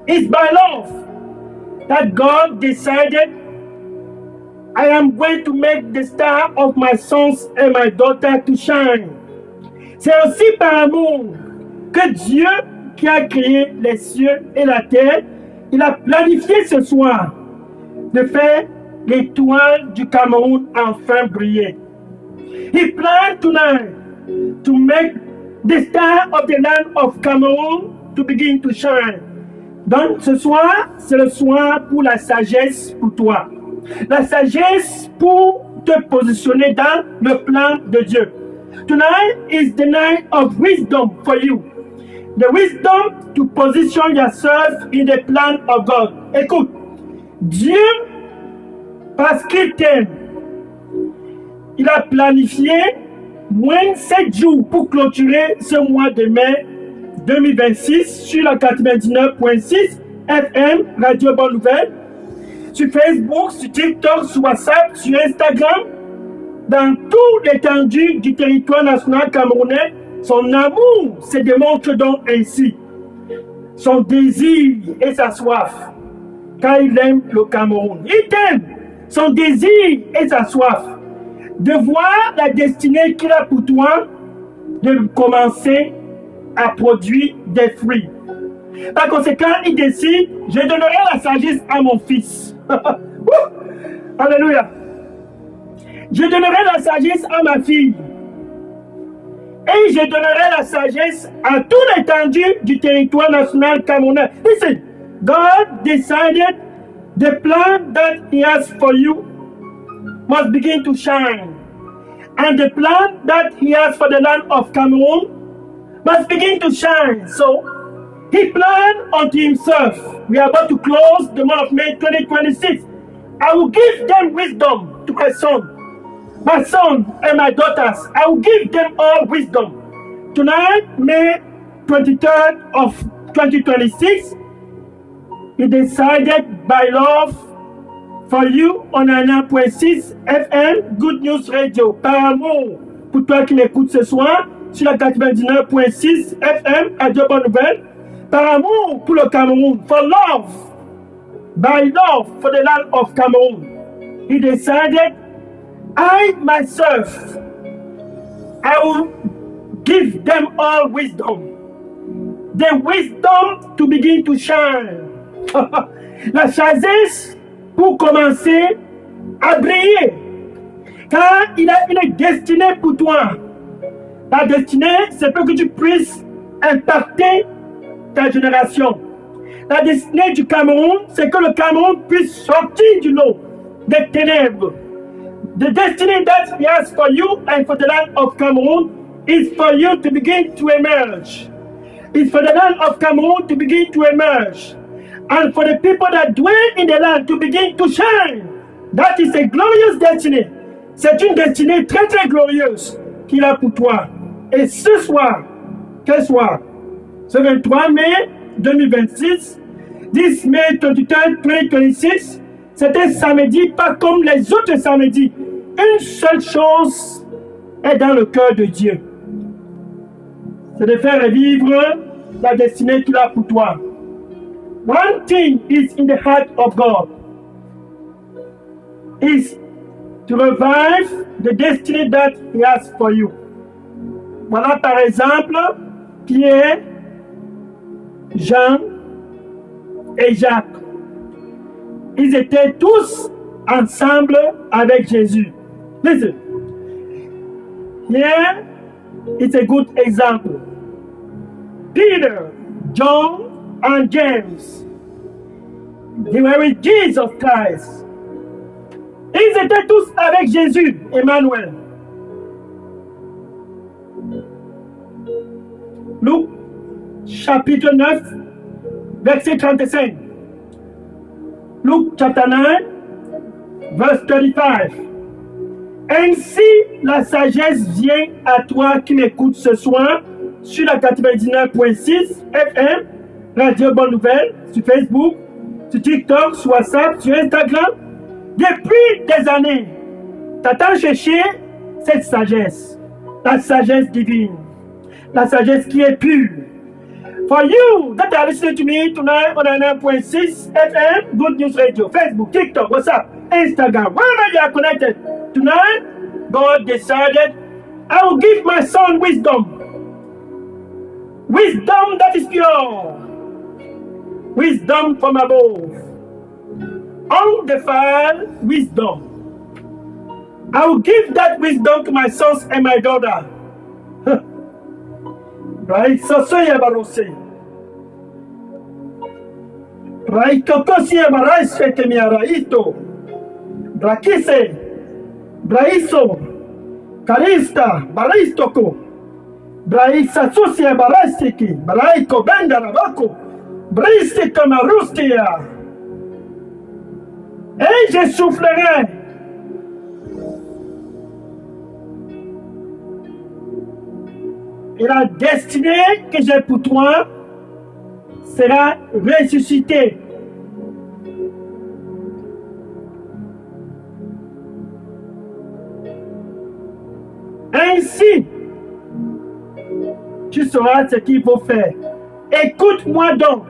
It's by love that God decided I am going to make the star of my sons and my daughter to shine. C'est aussi par amour que Dieu, qui a créé les cieux et la terre, il a planifié ce soir de faire l'étoile du Cameroun enfin briller. He planned tonight to make the star of the land of Cameroon to begin to shine. Donc ce soir, c'est le soir pour la sagesse pour toi. La sagesse pour te positionner dans le plan de Dieu. Tonight is the night of wisdom for you. The wisdom to position yourself in the plan of God. Écoute, Dieu, parce qu'il t'aime, il a planifié moins 7 jours pour clôturer ce mois de mai 2026 sur la 99.6 FM Radio Bonne Nouvelle, sur Facebook, sur TikTok, sur WhatsApp, sur Instagram, dans toute l'étendue du territoire national camerounais. Son amour se démontre donc ainsi. Son désir et sa soif, car il aime le Cameroun. Il t'aime. Son désir et sa soif de voir la destinée qu'il a pour toi, de commencer à produire des fruits. Par conséquent, il décide, je donnerai la sagesse à mon fils. Alléluia. Je donnerai la sagesse à ma fille. Et je donnerai la sagesse à toute l'étendue du territoire national camerounais. Listen, God decided the plan that He has for you must begin to shine. And the plan that He has for the land of Cameroon must begin to shine. So, He planned unto Himself. We are about to close the month of May 2026. I will give them wisdom to my son and my daughters. I will give them all wisdom. Tonight, May 23rd of 2026, He decided by love for you on 1.6 FM, Good News Radio, par amour pour toi qui m'écoutes ce soir sur la 99.6 FM, Radio Bonne Nouvelle, par amour pour le Cameroun, for love, by love for the land of Cameroon. He decided, I myself, I will give them all wisdom. The wisdom to begin to shine. La sagesse pour commencer à briller. Car il a une destinée pour toi. Ta destinée, c'est pour que tu puisses impacter ta génération. La destinée du Cameroun, c'est que le Cameroun puisse sortir du lot des ténèbres. The destiny that He has for you and for the land of Cameroon is for you to begin to emerge. It's for the land of Cameroon to begin to emerge. And for the people that dwell in the land to begin to shine. That is a glorious destiny. C'est une destinée très très glorieuse qu'il a pour toi. Et ce soir, quel soir? Ce 23 mai 2026, this May 23rd, 2026, c'est un samedi pas comme les autres samedis. Une seule chose est dans le cœur de Dieu. C'est de faire revivre la destinée qu'il a pour toi. One thing is in the heart of God. Is to revive the destiny that He has for you. Voilà par exemple Pierre, Jean et Jacques. Ils étaient tous ensemble avec Jésus. Listen. Here is a good example. Peter, John, and James. They were with Jesus Christ. Ils étaient tous avec Jésus, Emmanuel. Luc, chapitre 9, verset 35. Luke chapter 9, verse 35. Ainsi, la sagesse vient à toi qui m'écoutes ce soir sur la 99.6 FM, Radio Bonne Nouvelle, sur Facebook, sur TikTok, sur WhatsApp, sur Instagram. Depuis des années, t'attends chercher cette sagesse, la sagesse divine, la sagesse qui est pure, For you that are listening to me tonight on 9.6 FM, Good News Radio, Facebook, TikTok, WhatsApp, Instagram, wherever you are connected, tonight, God decided, I will give my son wisdom. Wisdom that is pure. Wisdom from above. Undefiled wisdom. I will give that wisdom to my sons and my daughter. Right? So ya barose. Right? Kokosia baraise que mi araito. Drakise. Braiso. Karista. Baristoko. Braisa sucia barastiki. Braiko benda rabako. Braistika marustia. Et je soufflerai. Et la destinée que j'ai pour toi sera ressuscitée. Ainsi, tu sauras ce qu'il faut faire. Écoute-moi donc,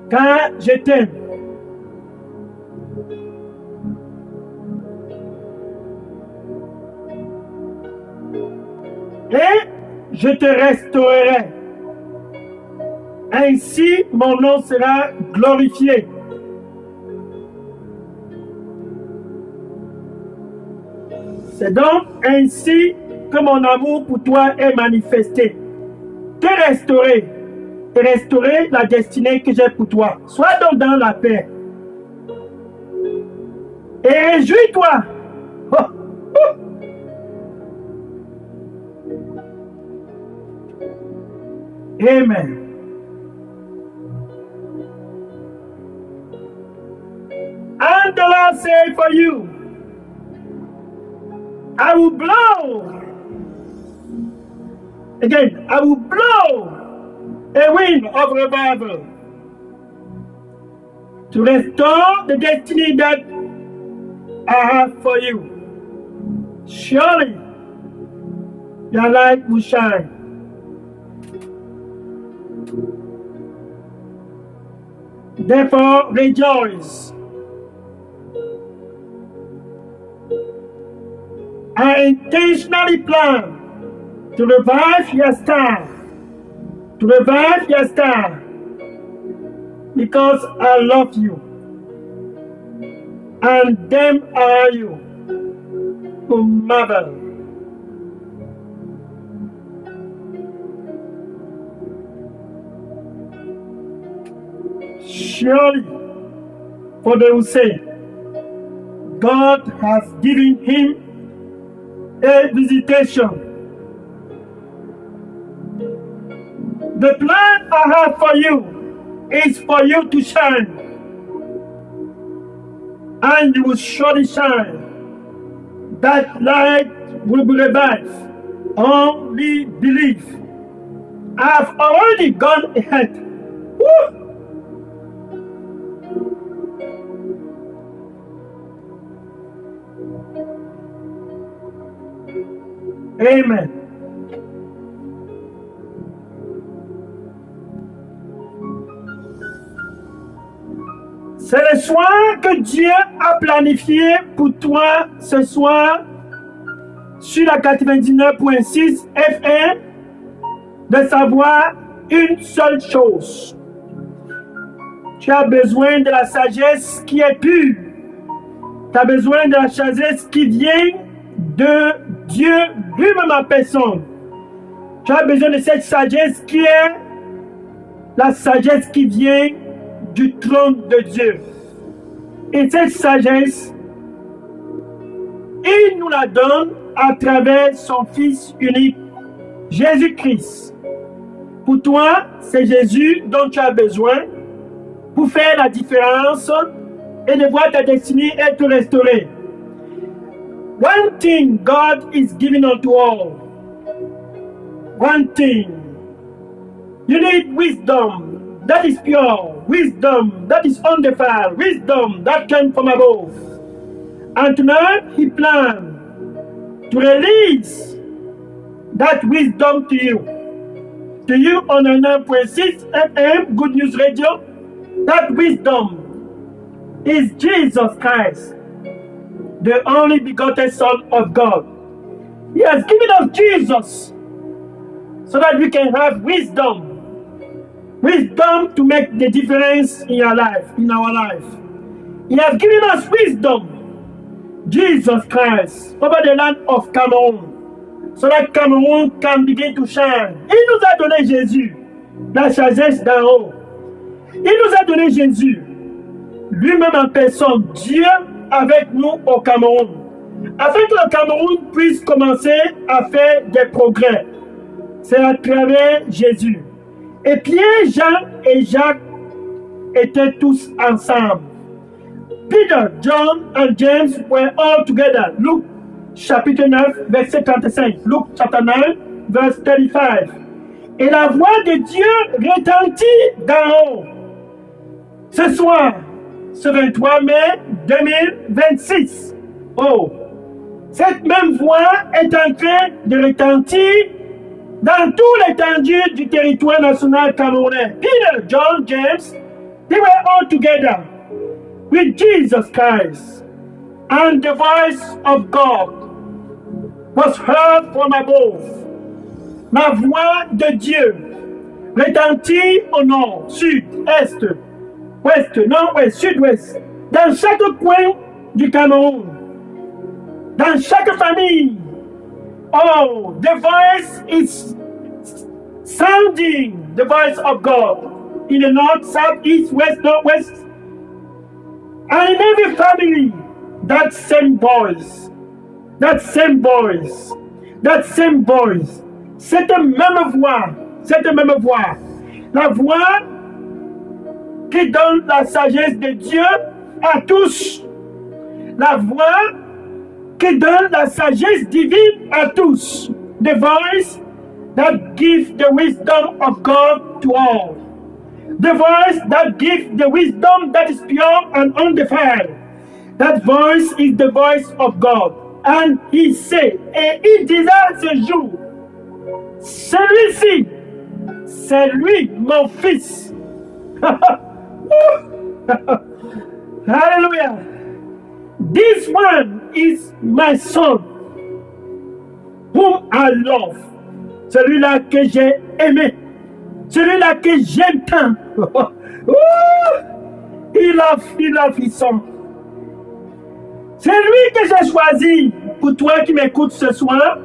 car je t'aime. Et je te restaurerai. Ainsi, mon nom sera glorifié. C'est donc ainsi que mon amour pour toi est manifesté. Te restaurer la destinée que j'ai pour toi. Sois donc dans la paix. Et réjouis-toi. Oh, oh. Amen. And the Lord said for you, I will blow. Again, I will blow a wind of revival to restore the destiny that I have for you. Surely, your light will shine. Therefore, rejoice. I intentionally plan to revive your star. To revive your star. Because I love you. And them are you who marvel. Surely, for they will say, God has given him a visitation. The plan I have for you is for you to shine, and you will surely shine. That light will be revived. Only believe. I've already gone ahead. Woo! Amen. C'est le soin que Dieu a planifié pour toi ce soir sur la 99.6 FM de savoir une seule chose. Tu as besoin de la sagesse qui est pure. Tu as besoin de la sagesse qui vient de Dieu lui-même en personne. Tu as besoin de cette sagesse qui est la sagesse qui vient du trône de Dieu. Et cette sagesse, il nous la donne à travers son Fils unique, Jésus-Christ. Pour toi, c'est Jésus dont tu as besoin pour faire la différence et de voir ta destinée être restaurée. One thing God is giving unto all. One thing. You need wisdom that is pure, wisdom that is undefiled, wisdom that came from above. And tonight he planned to release that wisdom to you. to you on 9.6 FM, Good News Radio. That wisdom is Jesus Christ, the only begotten Son of God. He has given us Jesus so that we can have wisdom. Wisdom to make the difference in your life, in our life. He has given us wisdom, Jesus Christ, over the land of Cameroon, so that Cameroon can begin to shine. Il nous a donné Jésus, la sagesse d'en haut. Il nous a donné Jésus, lui-même en personne, Dieu avec nous au Cameroun, afin que le Cameroun puisse commencer à faire des progrès. C'est à travers Jésus. Et Pierre, Jean et Jacques étaient tous ensemble. Peter, John and James were all together. Luke chapitre 9, verset 35. Luke chapter 9, verse 35. Et la voix de Dieu retentit d'en haut. Ce soir, ce 23 mai 2026. Oh, cette même voix est en train de retentir dans tout l'étendue du territoire national camerounais. Peter, John, James, they were all together with Jesus Christ, and the voice of God was heard from above. La voix de Dieu retentit au nord, sud, est, ouest, nord-ouest, sud-ouest, dans chaque coin du Cameroun, dans chaque famille. Oh, the voice is sounding, the voice of God in the north, south, east, west, northwest. And in every family, that same voice, that same voice, that same voice, cette même voix, la voix qui donne la sagesse de Dieu à tous, la voix qui donne la sagesse divine à tous. The voice that gives the wisdom of God to all. The voice that gives the wisdom that is pure and undefiled. That voice is the voice of God. And he said, et il disait ce jour, celui-ci, c'est lui, mon fils. Hallelujah. This one is my son, whom I love. Celui-là que j'ai aimé. Celui-là que j'aime tant. Il a his son. C'est lui que j'ai choisi pour toi qui m'écoutes ce soir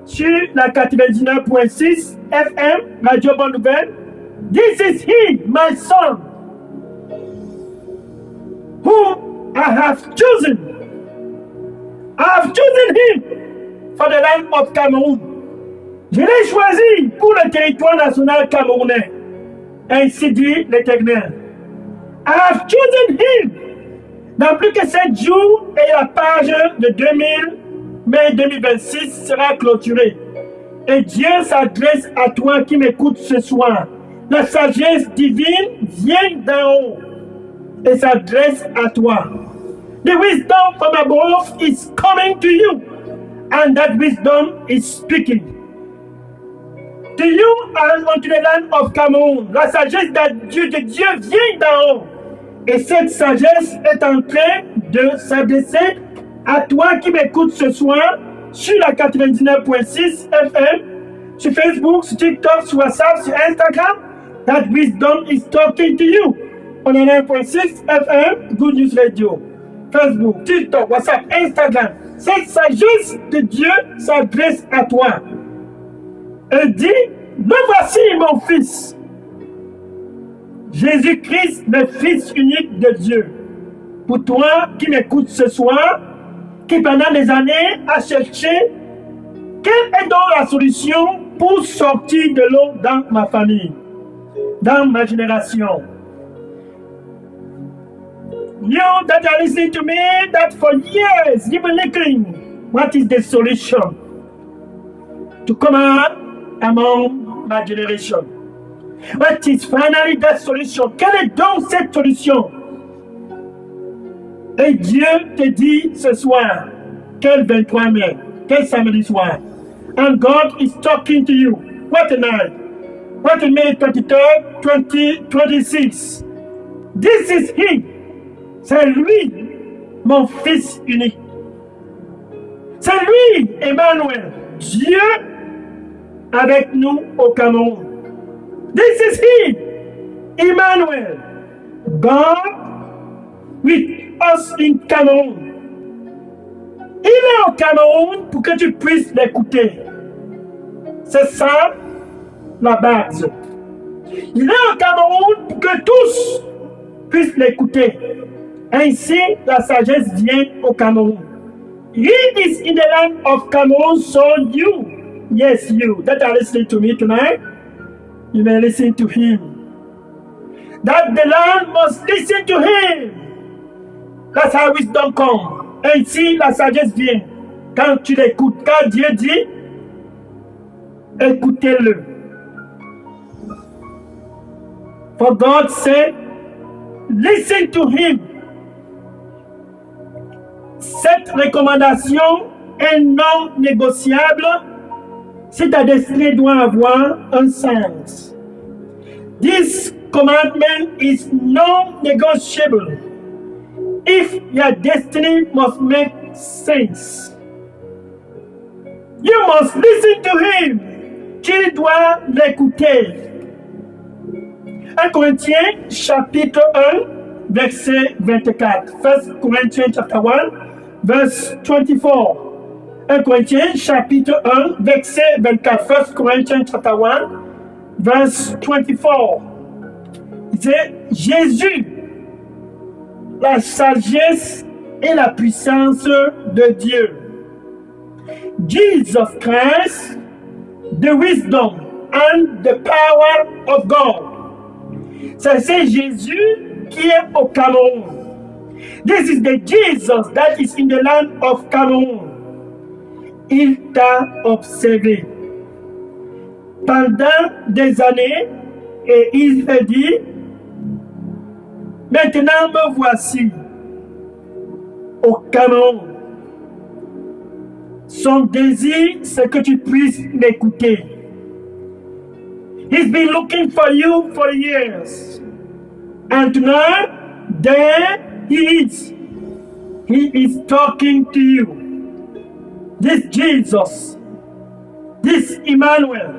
sur la 99.6 FM, Radio Bonne Nouvelle. This is he, my son, whom I have chosen. I have chosen him for the land of Cameroon. Je l'ai choisi pour le territoire national camerounais. Ainsi dit l'Éternel. I have chosen him. Dans plus que 7 jours, et la page de 2000, mai 2026 sera clôturée. Et Dieu s'adresse à toi qui m'écoutes ce soir. La sagesse divine vient d'en haut et s'adresse à toi. The wisdom from above is coming to you, and that wisdom is speaking to you and unto the land of Cameroon. La sagesse de Dieu vient d'en haut. Et cette sagesse est en train de s'adresser à toi qui m'écoutes ce soir sur la 99.6 FM, sur Facebook, sur TikTok, sur WhatsApp, sur Instagram. That wisdom is talking to you on 9.6 FM, Good News Radio. Facebook, TikTok, WhatsApp, Instagram. Cette sagesse de Dieu s'adresse à toi. Et dit, me voici mon fils. Jésus-Christ, le Fils unique de Dieu. Pour toi qui m'écoutes ce soir, qui pendant des années a cherché quelle est donc la solution pour sortir de l'eau dans ma famille, dans ma génération. You that are listening to me, that for years you've been looking, what is the solution to come out among my generation? What is finally that solution? Quelle est donc cette solution? Et Dieu te dit ce soir, quel 23 mai, quel samedi soir, and God is talking to you. What a night! What in May 23rd, 2026. This is He. C'est lui, mon Fils unique. C'est lui, Emmanuel, Dieu avec nous au Cameroun. This is He, Emmanuel, God with us in Cameroun. Il est au Cameroun pour que tu puisses l'écouter. C'est ça la base. Il est au Cameroun pour que tous puissent l'écouter. Ainsi, la sagesse vient au Cameroun. He is in the land of Cameroon, so you, yes, you, that are listening to me tonight, you may listen to him. That the land must listen to him. That's how wisdom comes. Ainsi, la sagesse vient. Quand tu l'écoutes, quand Dieu dit, écoutez-le. For God said, listen to him. Cette recommandation est non négociable si ta destinée doit avoir un sens. This commandment is non-negotiable if your destiny must make sense. You must listen to him. Tu dois l'écouter. 1 Corinthiens chapitre 1 verset 24. 1 Corinthians chapter 1 verse 24. 1 Corinthiens chapitre 1 verset 24. 1 Corinthians chapter 1 verse 24. C'est Jésus, la sagesse et la puissance de Dieu. Jesus Christ, the wisdom and the power of God. C'est Jésus qui est au Cameroun. This is the Jesus that is in the land of Cameroun. Il t'a observé pendant des années et il te dit, maintenant me voici au Cameroun. Son désir, c'est que tu puisses l'écouter. He's been looking for you for years. And tonight, there he is. He is talking to you. This Jesus, this Emmanuel.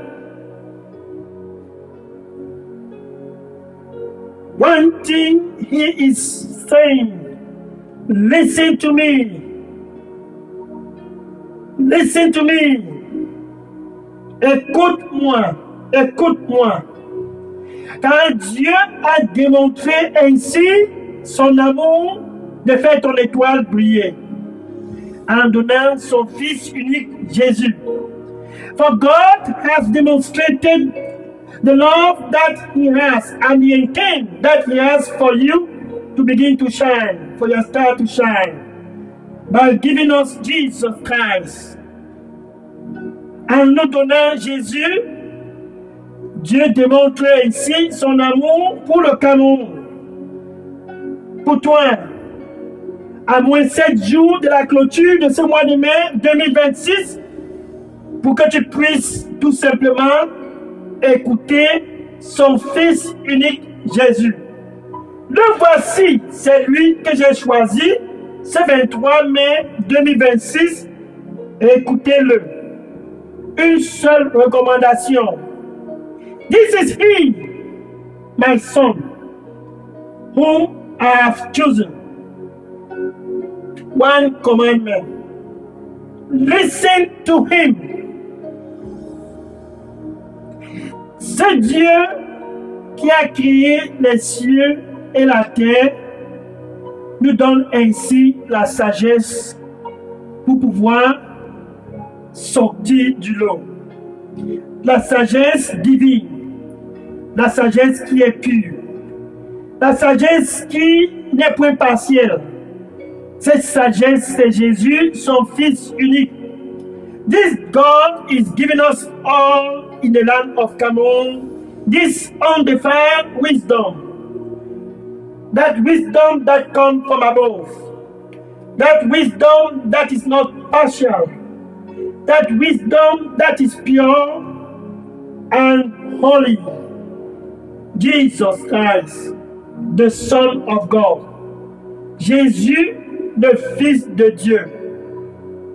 One thing he is saying, listen to me. Listen to me. Écoute-moi. Écoute-moi. Car Dieu a démontré ainsi son amour de faire ton étoile briller en donnant son Fils unique Jésus. For God has demonstrated the love that He has and the intent that He has for you to begin to shine, for your star to shine, by giving us Jesus Christ. En nous donnant Jésus, Dieu démontre ainsi son amour pour le Cameroun. Pour toi, à moins 7 jours de la clôture de ce mois de mai 2026, pour que tu puisses tout simplement écouter son Fils unique Jésus. Le voici, c'est lui que j'ai choisi, ce 23 mai 2026. Écoutez-le. Une seule recommandation. This is He, my Son, whom I have chosen. One commandment. Listen to Him. C'est Dieu qui a créé les cieux et la terre nous donne ainsi la sagesse pour pouvoir sortir du lot. La sagesse divine, la sagesse qui est pure, la sagesse qui n'est point partielle. Cette sagesse, c'est Jésus, son Fils unique. This God is giving us all in the land of Cameroon, this undefiled wisdom. That wisdom that comes from above. That wisdom that is not partial. That wisdom that is pure and Holy Jesus Christ, the Son of God. Jésus, le Fils de Dieu,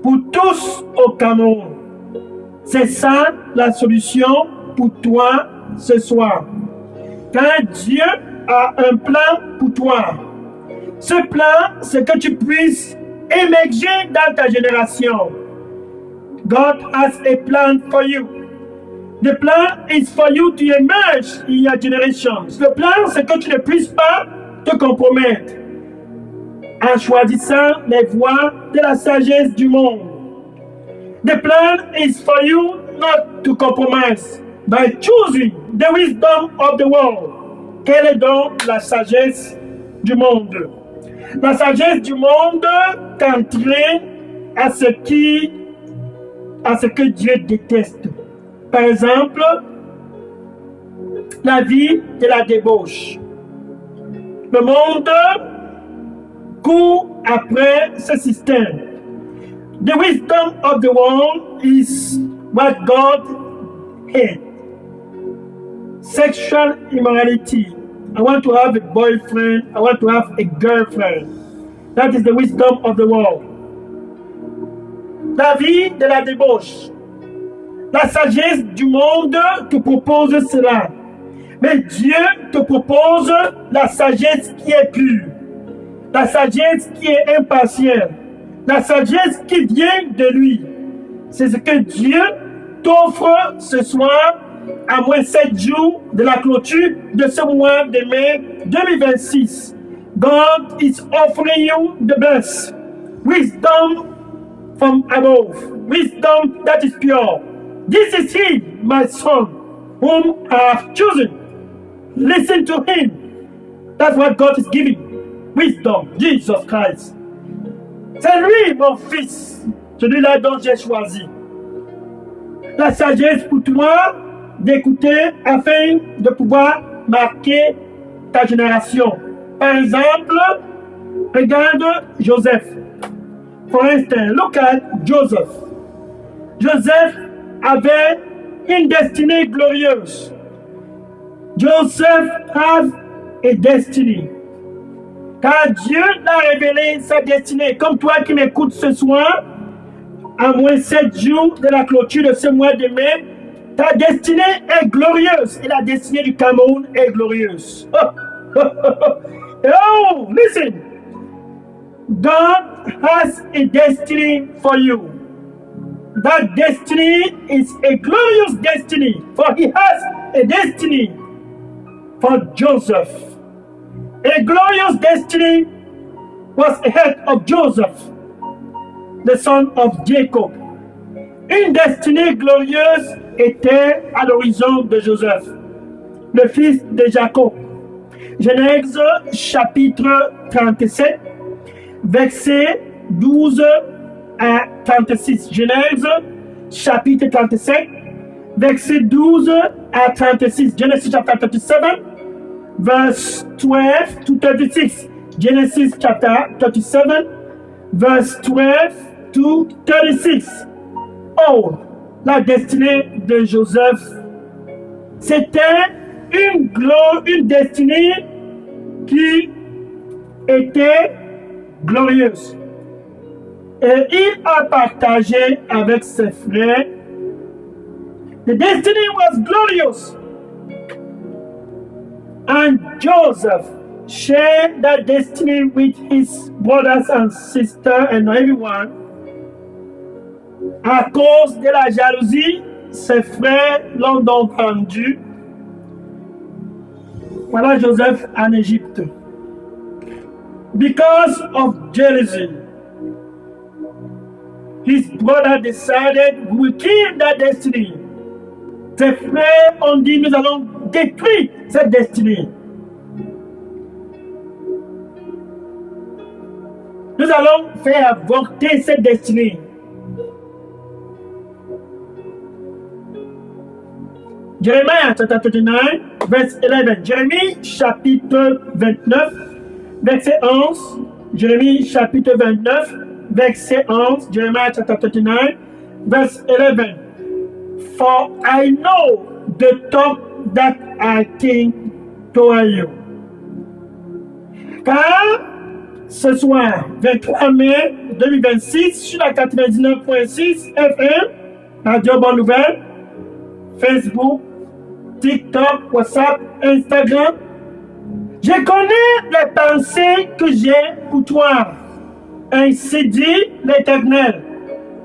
pour tous au Cameroun. C'est ça la solution pour toi ce soir. Car Dieu a un plan pour toi. Ce plan, c'est que tu puisses émerger dans ta génération. God has a plan for you. The plan is for you to emerge in your generations. Le plan, c'est que tu ne puisses pas te compromettre en choisissant les voies de la sagesse du monde. The plan is for you not to compromise by choosing the wisdom of the world. Quelle est donc la sagesse du monde? La sagesse du monde t'entraîne à ce que Dieu déteste. Par exemple, la vie de la débauche. Le monde court après ce système. The wisdom of the world is what God hates. Sexual immorality. I want to have a boyfriend. I want to have a girlfriend. That is the wisdom of the world. La vie de la débauche. La sagesse du monde te propose cela. Mais Dieu te propose la sagesse qui est pure. La sagesse qui est impartiale. La sagesse qui vient de lui. C'est ce que Dieu t'offre ce soir à moins 7 jours de la clôture de ce mois de mai 2026. God is offering you the best. Wisdom from above. Wisdom that is pure. This is he, my son, whom I have chosen. Listen to him. That's what God is giving. Wisdom, Jesus Christ. C'est lui, mon fils, celui-là dont j'ai choisi. La sagesse pour toi d'écouter afin de pouvoir marquer ta génération. Par exemple, regarde Joseph. For instance, look at Joseph. Joseph avait une destinée glorieuse. Joseph has a destiny. Car Dieu l'a révélé sa destinée. Comme toi qui m'écoutes ce soir, à moins 7 jours de la clôture de ce mois de mai, ta destinée est glorieuse. Et la destinée du Cameroun est glorieuse. Oh, listen. God has a destiny for you. That destiny is a glorious destiny. For he has a destiny for Joseph. A glorious destiny was ahead of Joseph, the son of Jacob. Une destinée glorieuse était à l'horizon de Joseph, le fils de Jacob. Genèse chapitre 37, versets 12 à 36. Genèse chapitre 37, versets 12 à 36. Genesis chapter 37, verse 12 to 36. Genesis chapter 37, verse 12 to 36. Oh, la destinée de Joseph, c'était une destinée qui était glorieuse. Et il a partagé avec ses frères. The destiny was glorious. And Joseph shared that destiny with his brothers and sisters and everyone. À cause de la jalousie, ses frères l'ont donc rendu. Voilà Joseph en Égypte. Because of jealousy, his brother decided we will kill that destiny. Ses frères ont dit nous allons détruire cette destinée. Nous allons faire avorter cette destinée. Jeremiah chapter 39, verse 11. Jérémie chapitre 29, verset 11. Jérémie chapitre 29, verset 11. Jeremiah chapter 39, verse 11. For I know the thought that I think toward you. Car ce soir, 23 mai 2026, sur la 99.6 FM, Radio Bonne Nouvelle, Facebook, TikTok, WhatsApp, Instagram, je connais les pensées que j'ai pour toi. Ainsi dit l'Éternel.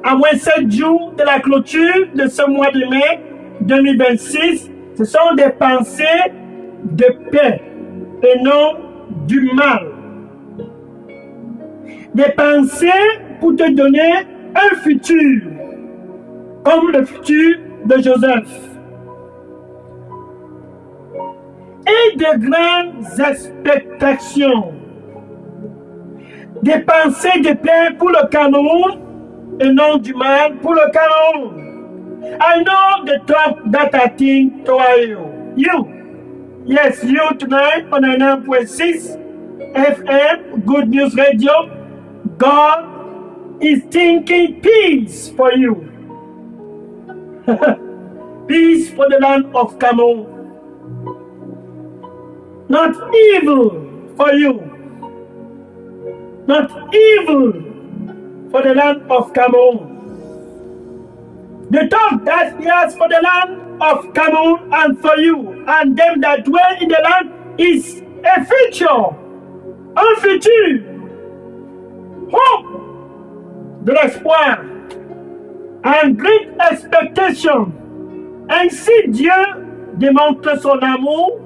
À moins 7 jours de la clôture de ce mois de mai 2026, ce sont des pensées de paix et non du mal. Des pensées pour te donner un futur, comme le futur de Joseph. Et de grandes expectations. Des pensées de paix pour le Cameroun et non du mal pour le Cameroun. I know the thought that I think toward you. You. Yes, you tonight on 99.6 FM, Good News Radio. God is thinking peace for you. Peace for the land of Cameroon. Not evil for you. Not evil for the land of Cameroon. The thought that he has for the land of Cameroon and for you and them that dwell in the land is a future, un futur, hope, de l'espoir, and great expectation. Ainsi Dieu démontre son amour